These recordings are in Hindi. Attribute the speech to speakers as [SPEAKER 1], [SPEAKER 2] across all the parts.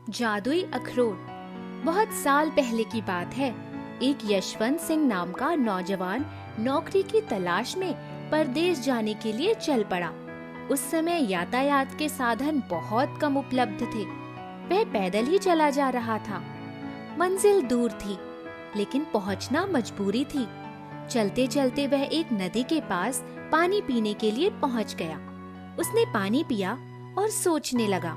[SPEAKER 1] जादुई अखरोट। बहुत साल पहले की बात है। एक यशवंत सिंह नाम का नौजवान नौकरी की तलाश में परदेश जाने के लिए चल पड़ा। उस समय यातायात के साधन बहुत कम उपलब्ध थे। वह पैदल ही चला जा रहा था। मंजिल दूर थी, लेकिन पहुंचना मजबूरी थी। चलते चलते वह एक नदी के पास पानी पीने के लिए पहुंच गया। उसने पानी पिया और सोचने लगा,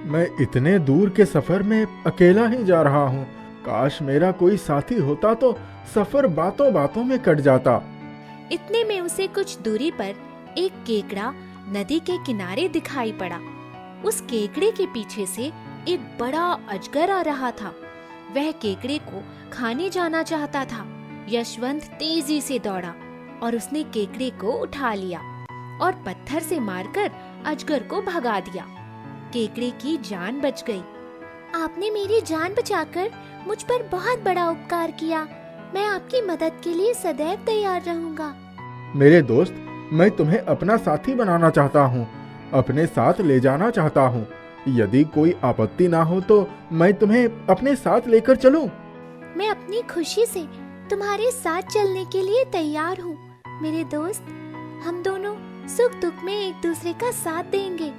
[SPEAKER 2] मैं इतने दूर के सफर में अकेला ही जा रहा हूँ। काश मेरा कोई साथी होता तो सफर बातों बातों में कट जाता।
[SPEAKER 1] इतने में उसे कुछ दूरी पर एक केकड़ा नदी के किनारे दिखाई पड़ा। उस केकड़े के पीछे से एक बड़ा अजगर आ रहा था। वह केकड़े को खाने जाना चाहता था। यशवंत तेजी से दौड़ा और उसने केकड़े को उठा लिया और पत्थर से मारकर अजगर को भगा दिया। केकड़े की जान बच गई। आपने मेरी जान बचाकर मुझ पर बहुत बड़ा उपकार किया। मैं आपकी मदद के लिए सदैव तैयार रहूंगा।
[SPEAKER 2] मेरे दोस्त, मैं तुम्हें अपना साथी बनाना चाहता हूँ, अपने साथ ले जाना चाहता हूँ। यदि कोई आपत्ति ना हो तो मैं तुम्हें अपने साथ लेकर चलूं।
[SPEAKER 1] मैं अपनी खुशी से तुम्हारे साथ चलने के लिए तैयार हूँ मेरे दोस्त। हम दोनों सुख दुख में एक दूसरे का साथ देंगे।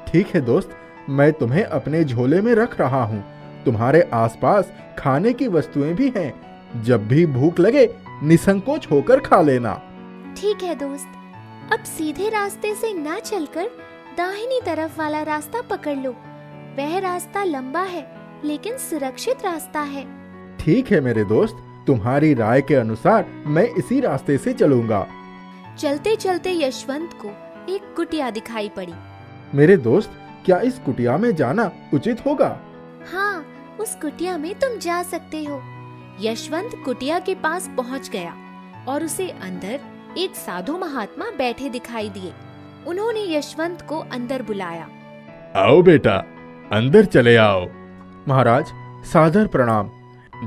[SPEAKER 2] ठीक है दोस्त, मैं तुम्हें अपने झोले में रख रहा हूँ। तुम्हारे आसपास खाने की वस्तुएं भी हैं। जब भी भूख लगे निसंकोच होकर खा लेना।
[SPEAKER 1] ठीक है दोस्त। अब सीधे रास्ते से ना चलकर दाहिनी तरफ वाला रास्ता पकड़ लो। वह रास्ता लंबा है, लेकिन सुरक्षित रास्ता है।
[SPEAKER 2] ठीक है मेरे दोस्त, तुम्हारी राय के अनुसार मैं इसी रास्ते से चलूंगा।
[SPEAKER 1] चलते चलते यशवंत को एक कुटिया दिखाई पड़ी।
[SPEAKER 2] मेरे दोस्त, क्या इस कुटिया में जाना उचित होगा?
[SPEAKER 1] हाँ, उस कुटिया में तुम जा सकते हो। यशवंत कुटिया के पास पहुंच गया और उसे अंदर एक साधु महात्मा बैठे दिखाई दिए। उन्होंने यशवंत को अंदर बुलाया।
[SPEAKER 3] आओ बेटा, अंदर चले आओ।
[SPEAKER 2] महाराज, सादर प्रणाम।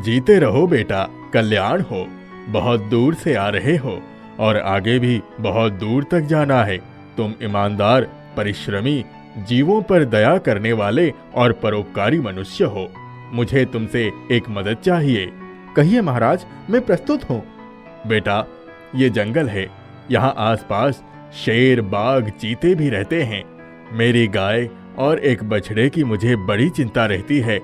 [SPEAKER 3] जीते रहो बेटा, कल्याण हो। बहुत दूर से आ रहे हो और आगे भी बहुत दूर तक जाना है। तुम ईमानदार, परिश्रमी, जीवों पर दया करने वाले और परोपकारी मनुष्य हो। मुझे तुमसे एक मदद चाहिए।
[SPEAKER 2] कहिए महाराज, मैं प्रस्तुत हूँ।
[SPEAKER 3] बेटा, ये जंगल है। यहाँ आसपास शेर, बाघ, चीते भी रहते हैं। मेरी गाय और एक बछड़े की मुझे बड़ी चिंता रहती है।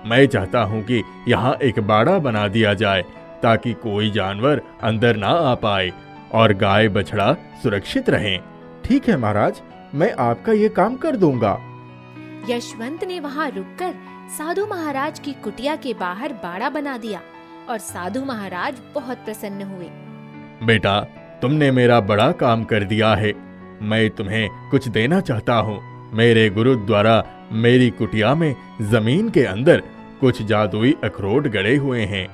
[SPEAKER 3] मैं चाहता हूँ कि यहाँ एक बाड़ा बना दिया जाए ताकि कोई जानवर अंदर ना आ पाए और गाय बछड़ा सुरक्षित रहें।
[SPEAKER 2] ठीक है महाराज, मैं आपका ये काम कर दूंगा।
[SPEAKER 1] यशवंत ने वहाँ रुककर साधु महाराज की कुटिया के बाहर बाड़ा बना दिया और साधु महाराज बहुत प्रसन्न हुए।
[SPEAKER 3] बेटा, तुमने मेरा बड़ा काम कर दिया है। मैं तुम्हें कुछ देना चाहता हूँ। मेरे गुरु द्वारा मेरी कुटिया में जमीन के अंदर कुछ जादुई अखरोट गड़े हुए हैं।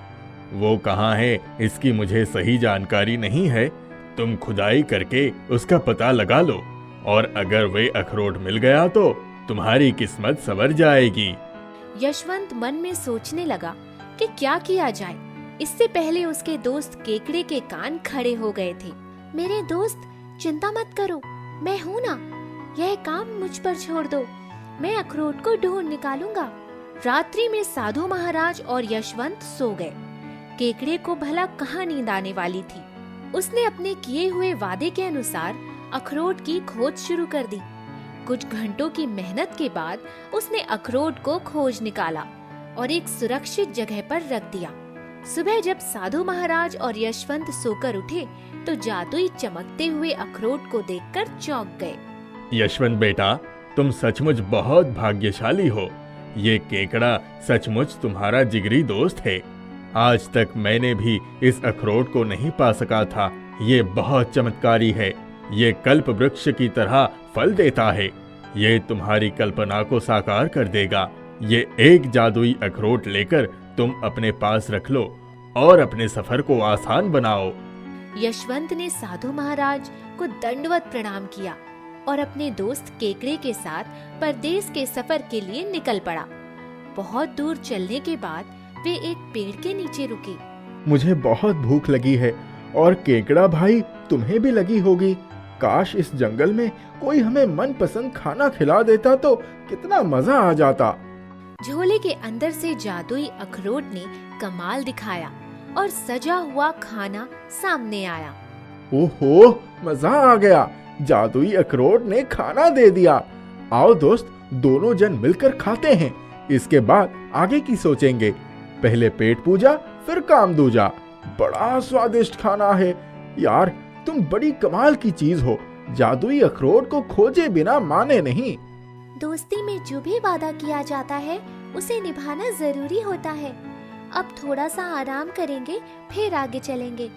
[SPEAKER 3] वो कहाँ है इसकी मुझे सही जानकारी नहीं है। तुम खुदाई करके उसका पता लगा लो और अगर वे अखरोट मिल गया तो तुम्हारी किस्मत संवर जाएगी।
[SPEAKER 1] यशवंत मन में सोचने लगा कि क्या किया जाए। इससे पहले उसके दोस्त केकड़े के कान खड़े हो गए थे। मेरे दोस्त, चिंता मत करो, मैं हूँ ना। यह काम मुझ पर छोड़ दो। मैं अखरोट को ढूंढ निकालूंगा। रात्रि में साधु महाराज और यशवंत सो गए। केकड़े को भला कहाँ नींद आने वाली थी। उसने अपने किए हुए वादे के अनुसार अखरोट की खोज शुरू कर दी। कुछ घंटों की मेहनत के बाद उसने अखरोट को खोज निकाला और एक सुरक्षित जगह पर रख दिया। सुबह जब साधु महाराज और यशवंत सोकर उठे तो जादुई चमकते हुए अखरोट को देखकर चौंक गए।
[SPEAKER 3] यशवंत बेटा, तुम सचमुच बहुत भाग्यशाली हो। ये केकड़ा सचमुच तुम्हारा जिगरी दोस्त है। आज तक मैंने भी इस अखरोट को नहीं पा सका था। ये बहुत चमत्कारी है। ये कल्प वृक्ष की तरह फल देता है। ये तुम्हारी कल्पना को साकार कर देगा। ये एक जादुई अखरोट लेकर तुम अपने पास रख लो और अपने सफर को आसान बनाओ।
[SPEAKER 1] यशवंत ने साधु महाराज को दंडवत प्रणाम किया और अपने दोस्त केकड़े के साथ परदेश के सफर के लिए निकल पड़ा। बहुत दूर चलने के बाद वे एक पेड़ के नीचे रुके।
[SPEAKER 2] मुझे बहुत भूख लगी है और केकड़ा भाई, तुम्हें भी लगी होगी। काश इस जंगल में कोई हमें मनपसंद खाना खिला देता तो कितना मजा आ जाता।
[SPEAKER 1] झोले के अंदर से जादुई अखरोट ने कमाल दिखाया और सजा हुआ खाना सामने आया।
[SPEAKER 2] ओहो, मजा आ गया, जादुई अखरोट ने खाना दे दिया। आओ दोस्त, दोनों जन मिलकर खाते हैं, इसके बाद आगे की सोचेंगे। पहले पेट पूजा फिर काम दूजा। बड़ा स्वादिष्ट खाना है यार, तुम बड़ी कमाल की चीज हो, जादुई अखरोट को खोजे बिना माने नहीं।
[SPEAKER 1] दोस्ती में जो भी वादा किया जाता है उसे निभाना जरूरी होता है। अब थोड़ा सा आराम करेंगे, फिर आगे चलेंगे।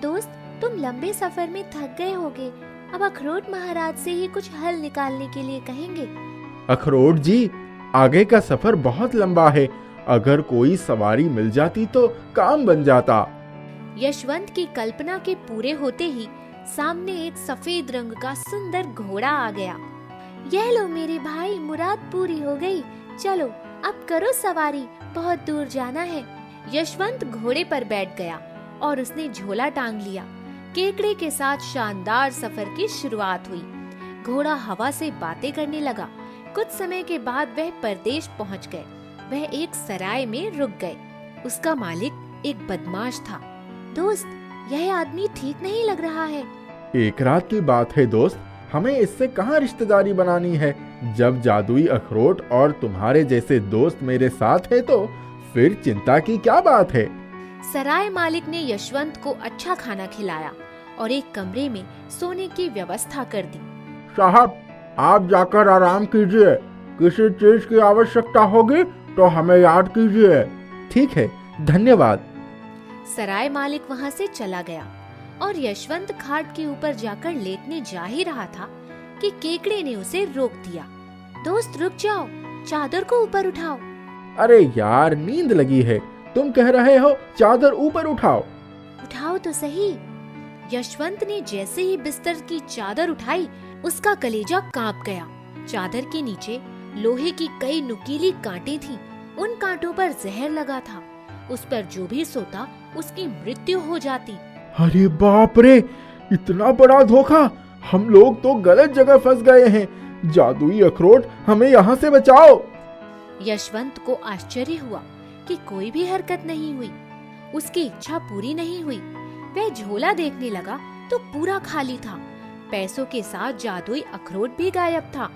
[SPEAKER 1] दोस्त, तुम लंबे सफर में थक गए होगे, अब अखरोट महाराज से ही कुछ हल निकालने के लिए कहेंगे।
[SPEAKER 2] अखरोट जी, आगे का सफर बहुत लंबा है, अगर कोई सवारी मिल जाती तो काम बन जाता।
[SPEAKER 1] यशवंत की कल्पना के पूरे होते ही सामने एक सफेद रंग का सुंदर घोड़ा आ गया। यह लो मेरे भाई, मुराद पूरी हो गई, चलो अब करो सवारी, बहुत दूर जाना है। यशवंत घोड़े पर बैठ गया और उसने झोला टांग लिया। केकड़े के साथ शानदार सफर की शुरुआत हुई। घोड़ा हवा से बातें करने लगा। कुछ समय के बाद वह परदेश पहुंच गए। वह एक सराय में रुक गए। उसका मालिक एक बदमाश था। दोस्त, यह आदमी ठीक नहीं लग रहा है।
[SPEAKER 2] एक रात की बात है दोस्त, हमें इससे कहाँ रिश्तेदारी बनानी है। जब जादुई अखरोट और तुम्हारे जैसे दोस्त मेरे साथ है तो फिर चिंता की क्या बात है।
[SPEAKER 1] सराय मालिक ने यशवंत को अच्छा खाना खिलाया और एक कमरे में सोने की व्यवस्था कर दी।
[SPEAKER 2] साहब, आप जाकर आराम कीजिए, किसी चीज की आवश्यकता होगी तो हमें याद कीजिए। ठीक है, धन्यवाद।
[SPEAKER 1] सराय मालिक वहाँ से चला गया और यशवंत खाट के ऊपर जाकर लेटने जा ही रहा था कि केकड़े ने उसे रोक दिया। दोस्त, रुक जाओ, चादर को ऊपर उठाओ।
[SPEAKER 2] अरे यार, नींद लगी है, तुम कह रहे हो चादर ऊपर उठाओ।
[SPEAKER 1] उठाओ तो सही। यशवंत ने जैसे ही बिस्तर की चादर उठाई, उसका कलेजा कांप गया। चादर के नीचे लोहे की कई नुकीली कांटें थीं। उन कांटों पर जहर लगा था। उस पर जो भी सोता उसकी मृत्यु हो जाती।
[SPEAKER 2] अरे बाप रे, इतना बड़ा धोखा, हम लोग तो गलत जगह फंस गए हैं। जादुई अखरोट, हमें यहाँ से बचाओ।
[SPEAKER 1] यशवंत को आश्चर्य हुआ कि कोई भी हरकत नहीं हुई। उसकी इच्छा पूरी नहीं हुई। वह झोला देखने लगा तो पूरा खाली था। पैसों के साथ जादुई अखरोट भी गायब था।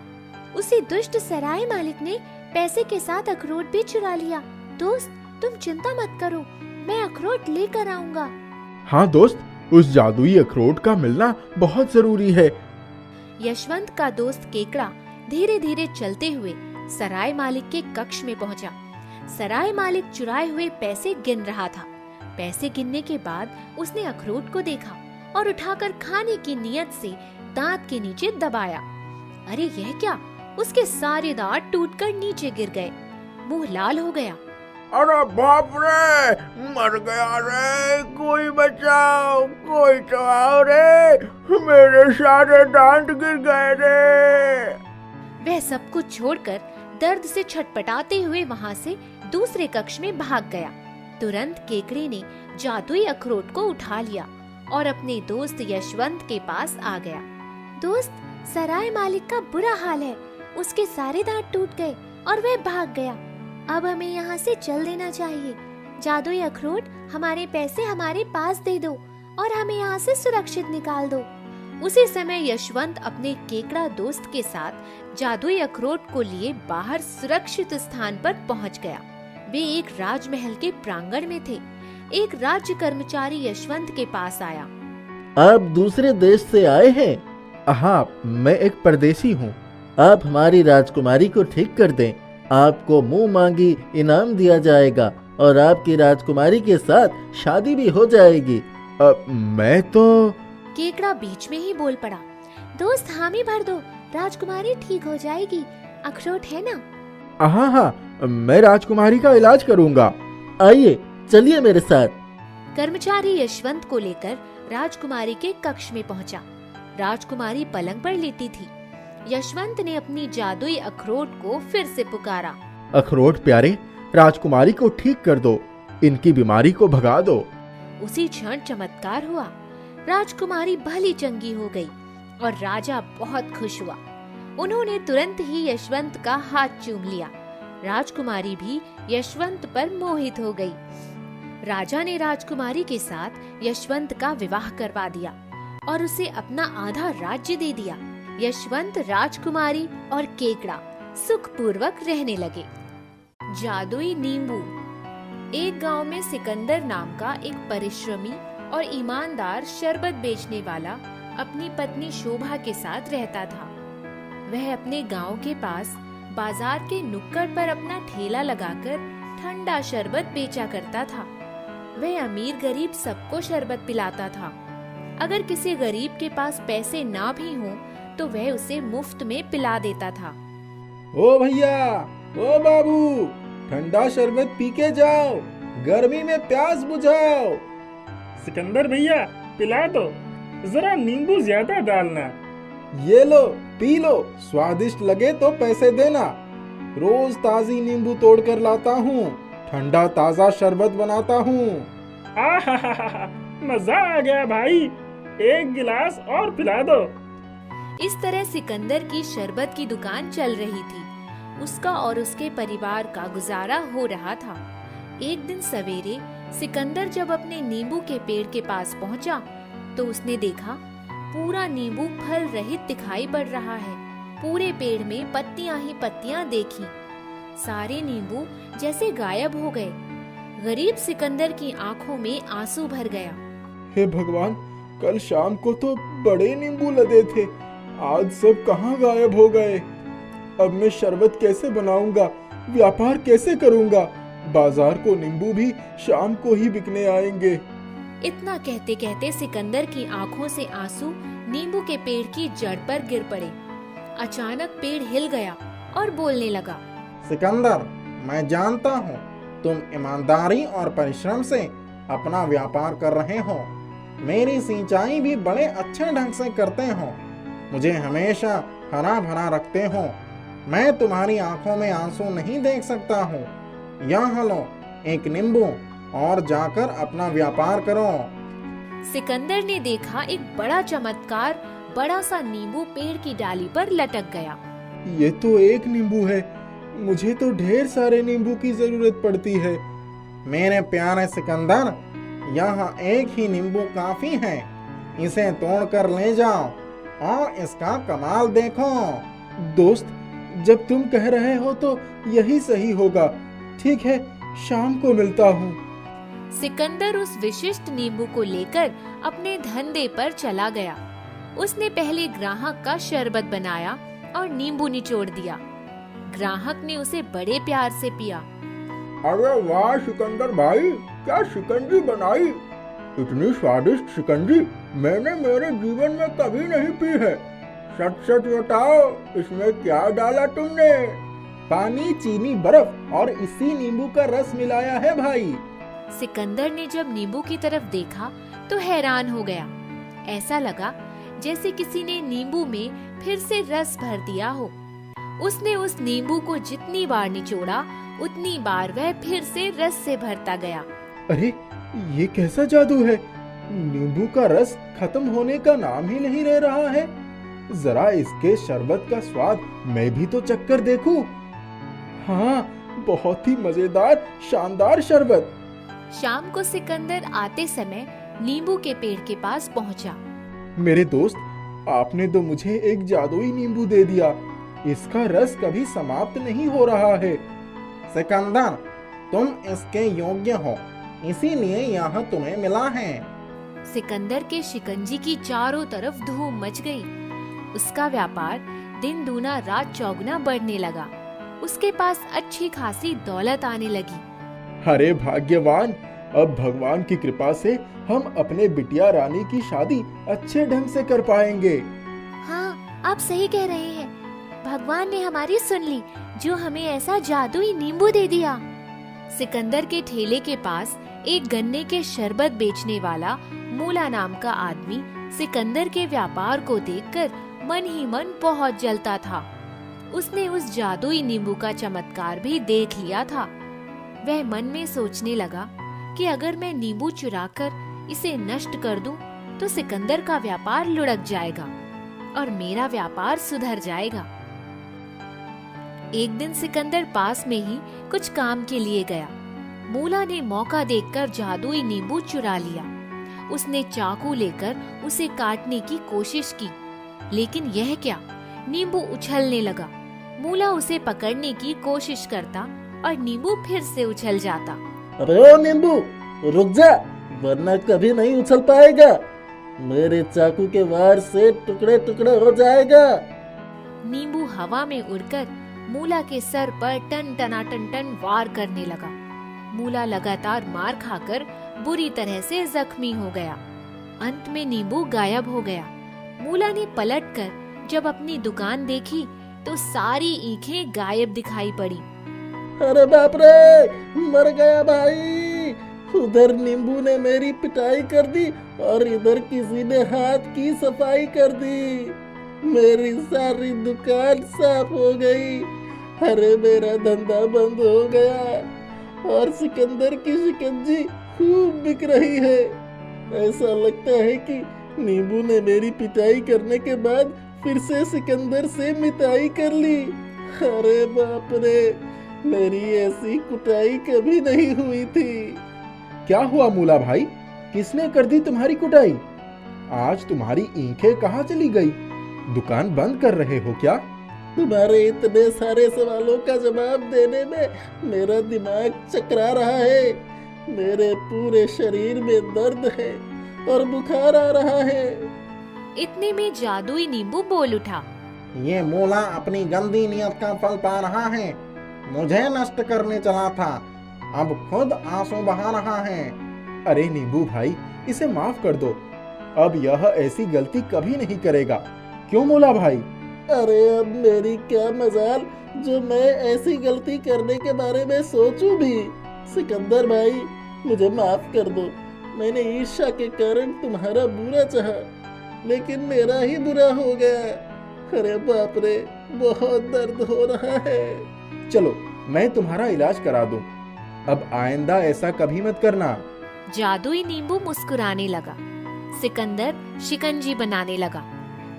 [SPEAKER 1] उसी दुष्ट सराय मालिक ने पैसे के साथ अखरोट भी चुरा लिया। दोस्त, तुम चिंता मत करो, मैं अखरोट लेकर आऊंगा।
[SPEAKER 2] हाँ दोस्त, उस जादुई अखरोट का मिलना बहुत जरूरी है।
[SPEAKER 1] यशवंत का दोस्त केकड़ा धीरे धीरे चलते हुए सराय मालिक के कक्ष में पहुंचा। सराय मालिक चुराए हुए पैसे गिन रहा था। पैसे गिनने के बाद उसने अखरोट को देखा और उठाकर खाने की नियत से दांत के नीचे दबाया। अरे यह क्या! उसके सारे दांत टूटकर नीचे गिर गए। मुंह लाल हो गया।
[SPEAKER 2] अरे बाप रे, मर गया रे, कोई बचाओ, कोई तो आओ रे, मेरे सारे दांत गिर गए रे।
[SPEAKER 1] वह सब कुछ छोड़कर दर्द से छटपटाते हुए वहाँ से दूसरे कक्ष में भाग गया। तुरंत केकड़े ने जादुई अखरोट को उठा लिया और अपने दोस्त यशवंत के पास आ गया। दोस्त, सराय मालिक का बुरा हाल है, उसके सारे दांत टूट गए और वह भाग गया। अब हमें यहाँ से चल देना चाहिए। जादुई अखरोट, हमारे पैसे हमारे पास दे दो और हमें यहाँ से सुरक्षित निकाल दो। उसी समय यशवंत अपने केकड़ा दोस्त के साथ जादुई अखरोट को लिए बाहर सुरक्षित स्थान पर पहुँच गया। वे एक राजमहल के प्रांगण में थे। एक राज्य कर्मचारी यशवंत के पास आया।
[SPEAKER 4] आप दूसरे देश से आए हैं?
[SPEAKER 2] हाँ, मैं एक परदेसी हूँ।
[SPEAKER 4] आप हमारी राजकुमारी को ठीक कर दें, आपको मुंह मांगी इनाम दिया जाएगा और आपकी राजकुमारी के साथ शादी भी हो जाएगी।
[SPEAKER 2] मैं तो...
[SPEAKER 1] केकड़ा बीच में ही बोल पड़ा। दोस्त, हामी भर दो, राजकुमारी ठीक हो जाएगी, अखरोट है ना?
[SPEAKER 2] हाँ हाँ, मैं राजकुमारी का इलाज करूँगा।
[SPEAKER 4] आइए, चलिए मेरे साथ।
[SPEAKER 1] कर्मचारी यशवंत को लेकर राजकुमारी के कक्ष में पहुंचा। राजकुमारी पलंग पर लेटी थी। यशवंत ने अपनी जादुई अखरोट को फिर से पुकारा।
[SPEAKER 2] अखरोट प्यारे, राजकुमारी को ठीक कर दो, इनकी बीमारी को भगा दो।
[SPEAKER 1] उसी क्षण चमत्कार हुआ। राजकुमारी भली चंगी हो गई और राजा बहुत खुश हुआ। उन्होंने तुरंत ही यशवंत का हाथ चूम लिया। राजकुमारी भी यशवंत पर मोहित हो गई। राजा ने राजकुमारी के साथ यशवंत का विवाह करवा दिया और उसे अपना आधा राज्य दे दिया। यशवंत, राजकुमारी और केकड़ा सुखपूर्वक रहने लगे। जादुई नींबू। एक गांव में सिकंदर नाम का एक परिश्रमी और ईमानदार शरबत बेचने वाला अपनी पत्नी शोभा के साथ रहता था। वह अपने गांव के पास बाजार के नुक्कड़ पर अपना ठेला लगाकर ठंडा शरबत बेचा करता था। वह अमीर गरीब सबको शरबत पिलाता था। अगर किसी गरीब के पास पैसे ना भी हों तो वह उसे मुफ्त में पिला देता था।
[SPEAKER 2] ओ भैया, ओ बाबू, ठंडा शरबत पी के जाओ, गर्मी में प्यास बुझाओ।
[SPEAKER 5] सिकंदर भैया, पिला दो, जरा नींबू ज्यादा डालना।
[SPEAKER 2] ये लो, पी लो, स्वादिष्ट लगे तो पैसे देना। रोज ताजी नींबू तोड़ कर लाता हूँ, ठंडा ताजा शरबत बनाता हूँ।
[SPEAKER 5] आहा, मजा आ गया भाई, एक गिलास और पिला दो।
[SPEAKER 1] इस तरह सिकंदर की शरबत की दुकान चल रही थी। उसका और उसके परिवार का गुजारा हो रहा था। एक दिन सवेरे सिकंदर जब अपने नींबू के पेड़ के पास पहुंचा तो उसने देखा पूरा नींबू फल रहित दिखाई पड़ रहा है। पूरे पेड़ में पत्तियां ही पत्तियां देखी। सारे नींबू जैसे गायब हो गए। गरीब सिकंदर की आंखों में आंसू भर गया।
[SPEAKER 2] हे भगवान, कल शाम को तो बड़े नींबू लदे थे, आज सब कहाँ गायब हो गए। अब मैं शरबत कैसे बनाऊंगा, व्यापार कैसे करूंगा। बाजार को नींबू भी शाम को ही बिकने आएंगे।
[SPEAKER 1] इतना कहते कहते सिकंदर की आंखों से आंसू नींबू के पेड़ की जड़ पर गिर पड़े। अचानक पेड़ हिल गया और बोलने लगा।
[SPEAKER 6] सिकंदर, मैं जानता हूँ तुम ईमानदारी और परिश्रम से अपना व्यापार कर रहे हो। मेरी सिंचाई भी बड़े अच्छे ढंग से करते हो, मुझे हमेशा हरा भरा रखते हो। मैं तुम्हारी आंखों में आंसू नहीं देख सकता हूँ। यहाँ लो एक नींबू और जाकर अपना व्यापार करो।
[SPEAKER 1] सिकंदर ने देखा एक बड़ा चमत्कार, बड़ा सा नींबू पेड़ की डाली पर लटक गया।
[SPEAKER 2] ये तो एक नींबू है, मुझे तो ढेर सारे नींबू की जरूरत पड़ती है।
[SPEAKER 6] मेरे प्यारे सिकंदर, यहाँ एक ही नींबू काफी है। इसे तोड़कर ले जाओ और इसका कमाल देखो।
[SPEAKER 2] दोस्त, जब तुम कह रहे हो तो यही सही होगा। ठीक है, शाम को मिलता हूँ।
[SPEAKER 1] सिकंदर उस विशिष्ट नींबू को लेकर अपने धंधे पर चला गया। उसने पहले ग्राहक का शरबत बनाया और नींबू निचोड़ दिया। ग्राहक ने उसे बड़े प्यार से पिया।
[SPEAKER 2] अरे वाह सिकंदर भाई, क्या शिकंजी बनाई। इतनी स्वादिष्ट शिकंजी मैंने मेरे जीवन में कभी नहीं पी है। सच सच बताओ, इसमें क्या डाला तुमने। पानी, चीनी, बर्फ और इसी नींबू का रस मिलाया है भाई।
[SPEAKER 1] सिकंदर ने जब नींबू की तरफ देखा तो हैरान हो गया। ऐसा लगा जैसे किसी ने नींबू में फिर से रस भर दिया हो। उसने उस नींबू को जितनी बार निचोड़ा उतनी बार वह फिर से रस से भरता गया।
[SPEAKER 2] अरे ये कैसा जादू है, नींबू का रस खत्म होने का नाम ही नहीं ले रहा है। जरा इसके शरबत का स्वाद मैं भी तो चक्कर देखूं। हाँ, बहुत ही मजेदार, शानदार शरबत।
[SPEAKER 1] शाम को सिकंदर आते समय नींबू के पेड़ के पास पहुंचा।
[SPEAKER 2] मेरे दोस्त, आपने तो मुझे एक जादुई नींबू दे दिया। इसका रस कभी समाप्त नहीं हो रहा है।
[SPEAKER 6] सिकंदर, तुम इसके योग्य हो, इसीलिए यह तुम्हें मिला है।
[SPEAKER 1] सिकंदर के शिकंजी की चारों तरफ धूम मच गई। उसका व्यापार दिन दूना रात चौगुना बढ़ने लगा। उसके पास अच्छी खासी दौलत आने लगी।
[SPEAKER 2] अरे भाग्यवान, अब भगवान की कृपा से हम अपने बिटिया रानी की शादी अच्छे ढंग से कर पाएंगे।
[SPEAKER 1] हाँ, आप सही कह रहे हैं। भगवान ने हमारी सुन ली, जो हमें ऐसा जादुई नींबू दे दिया। सिकंदर के ठेले के पास एक गन्ने के शरबत बेचने वाला मूला नाम का आदमी सिकंदर के व्यापार को देखकर मन ही मन बहुत जलता था। उसने उस जादुई नींबू का चमत्कार भी देख लिया था। वह मन में सोचने लगा कि अगर मैं नींबू चुराकर इसे नष्ट कर दूं, तो सिकंदर का व्यापार लुढ़क जाएगा और मेरा व्यापार सुधर जाएगा। एक दिन सिकंदर पास में ही कुछ काम के लिए गया। मूला ने मौका देखकर जादुई नींबू चुरा लिया। उसने चाकू लेकर उसे काटने की कोशिश की, लेकिन यह क्या, नींबू उछलने लगा। मूला उसे पकड़ने की कोशिश करता और नींबू फिर से उछल जाता।
[SPEAKER 4] अरे ओ नींबू, रुक जा, वरना कभी नहीं उछल पाएगा। मेरे चाकू के वार से टुकड़े टुकड़े हो जाएगा।
[SPEAKER 1] नींबू हवा में उड़कर मूला के सर पर टन टनाटन टन वार करने लगा। मूला लगातार मार खाकर बुरी तरह से जख्मी हो गया। अंत में नींबू गायब हो गया। मूला ने पलटकर जब अपनी दुकान देखी तो सारी ईखें गायब दिखाई पड़ी।
[SPEAKER 4] अरे बाप रे, मर गया भाई। उधर नींबू ने मेरी पिटाई कर दी और इधर किसी ने हाथ की सफाई कर दी। मेरी सारी दुकान साफ हो गई। अरे मेरा धंधा बंद हो गया और सिकंदर की शिकंजी खूब बिक रही है। ऐसा लगता है कि नींबू ने मेरी पिटाई करने के बाद फिर से सिकंदर से मिताई कर ली। अरे बाप रे, मेरी ऐसी कुटाई कभी नहीं हुई थी।
[SPEAKER 2] क्या हुआ मूला भाई, किसने कर दी तुम्हारी कुटाई? आज तुम्हारी ईंखें कहाँ चली गई? दुकान बंद कर रहे हो क्या?
[SPEAKER 4] तुम्हारे इतने सारे सवालों का जवाब देने में मेरा दिमाग चकरा रहा है। मेरे पूरे शरीर में दर्द है और बुखार आ रहा है।
[SPEAKER 1] इतने में जादुई नींबू बोल उठा।
[SPEAKER 6] ये मूला अपनी गंदी नियत का फल पा रहा है। मुझे नष्ट करने चला था, अब खुद आंसू बहा रहा है।
[SPEAKER 2] अरे नींबू भाई, इसे माफ कर दो। अब यह ऐसी गलती कभी नहीं करेगा। क्यों मूला भाई?
[SPEAKER 4] अरे अब मेरी क्या मजाल जो मैं ऐसी गलती करने के बारे में सोचूं भी। सिकंदर भाई, मुझे माफ कर दो। मैंने ईर्ष्या के कारण तुम्हारा बुरा चाहा, लेकिन मेरा ही बुरा हो गया। अरे बाप रे, बहुत दर्द हो रहा है।
[SPEAKER 2] चलो मैं तुम्हारा इलाज करा दूं। अब आइंदा ऐसा कभी मत करना।
[SPEAKER 1] जादुई नींबू मुस्कुराने लगा। सिकंदर शिकंजी बनाने लगा।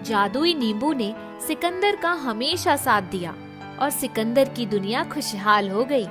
[SPEAKER 1] जादुई नींबू ने सिकंदर का हमेशा साथ दिया और सिकंदर की दुनिया खुशहाल हो गई।